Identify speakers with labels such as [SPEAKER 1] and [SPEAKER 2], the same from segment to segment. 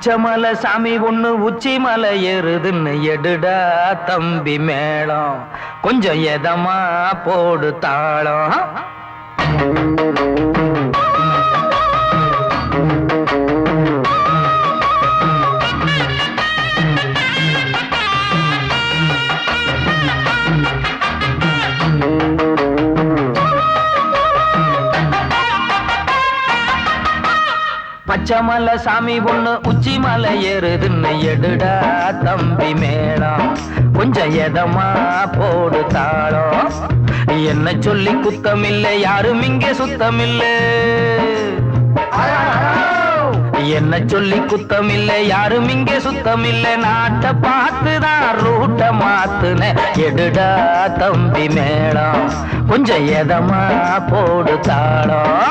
[SPEAKER 1] பச்சை மலை சாமி ஒண்ணு உச்சி மலை ஏறுதுன்னு எடுடா தம்பி மேளம், கொஞ்சம் எதமா போடு தாளம். பச்சை மலை சாமி ஒண்ணு உச்சி மலை ஏறுதுன்னு எடுடா தம்பி மேளம், கொஞ்சம் எதமா போடு தாளம். என்ன சொல்லி குத்தமில்லை, யாரும் இங்கே சுத்தமில்லை. என்ன சொல்லி குத்தமில்லை, யாரும் இங்கே சுத்தமில்லை. நாட்டை பார்த்துதான் ரூட்ட மாத்துன எடுடா தம்பி மேளம், கொஞ்சம் எதமா போடு தாளம்.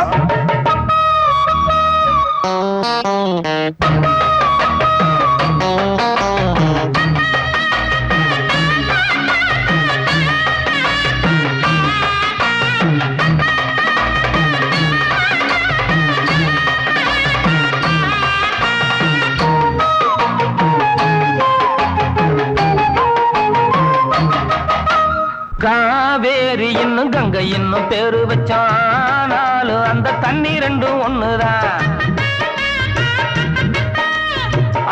[SPEAKER 1] காவேரி இன்னும் கங்கை இன்னும் பேரு வச்சானாலும் அந்த தண்ணி ரெண்டும் ஒண்ணுதான்.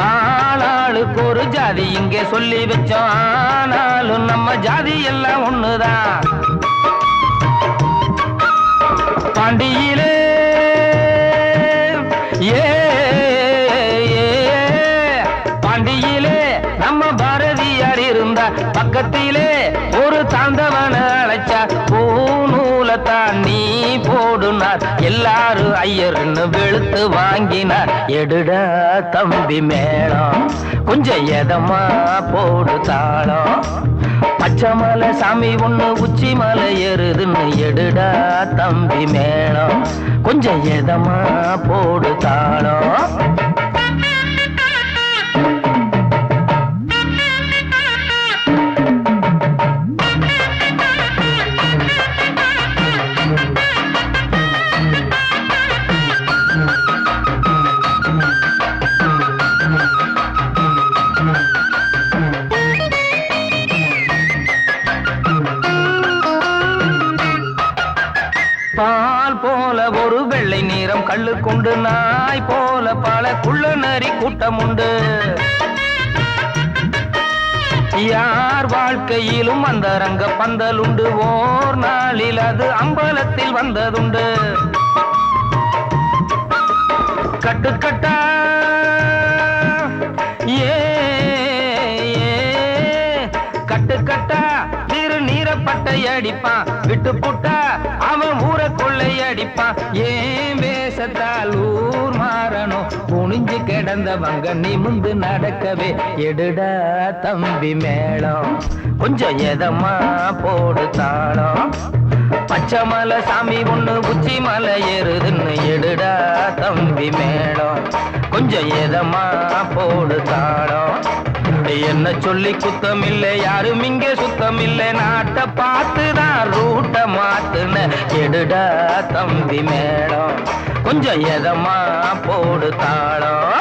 [SPEAKER 1] ஆளாளுக்கு ஒரு ஜாதி இங்கே சொல்லி வச்சோம், ஆனாலும் நம்ம ஜாதி எல்லாம் ஒண்ணுதான். பாண்டியிலே ஏ பாண்டியிலே நம்ம பாரதியார் இருந்தா, பக்கத்திலே ஒரு தாண்டவன அழைச்சா, பூநூலத்தான் நீ போடுனார், எல்லாரும் ஐயர்னு வெளுத்து வாங்கினார் எடுடா தம்பி மேளம், கொஞ்சம் எதமா போடு தாளம். பச்சை மலை சாமி ஒண்ணு உச்சி மலை ஏறுதுன்னு எடுடா தம்பி மேளம், கொஞ்சம் எதமா போடு தாளம். பால் போல ஒரு வெள்ளை நீரம் கள்ளு கொண்டு, நாய் போல பல குள்ள நரி கூட்டம் உண்டு. யார் வாழ்க்கையிலும் அந்த ரங்க பந்தல் உண்டு, ஓர் நாளில் அது அம்பலத்தில் வந்ததுண்டு. கட்டுக்கட்டா ஏ கட்டுக்கட்டா திரு நீரப்பட்டை அடிப்பான், விட்டு புட்டா அவன் ஊரை கொள்ளை அடிப்பான். ஏன் வேஷத்தால் ஊர் மாறணும், குனிஞ்சு கிடந்தவங்க நிமிந்து நடக்கவே எடுடா தம்பி மேளம், கொஞ்சம் எதமா போடு தாளம். பச்சை மலை சாமி ஒண்ணு உச்சி மலை ஏறுதுன்னு எடுடா தம்பி மேளம், கொஞ்சம் எதமா போடு தாளம். என்ன சொல்லி குத்தமில்லை, யாரும் இங்கே சுத்தமில்லை. நாட்டை பார்த்துதான் ரூட்ட மாத்துன எடுடா தம்பி மேளம், கொஞ்சம் எதமா போடு தாளம்.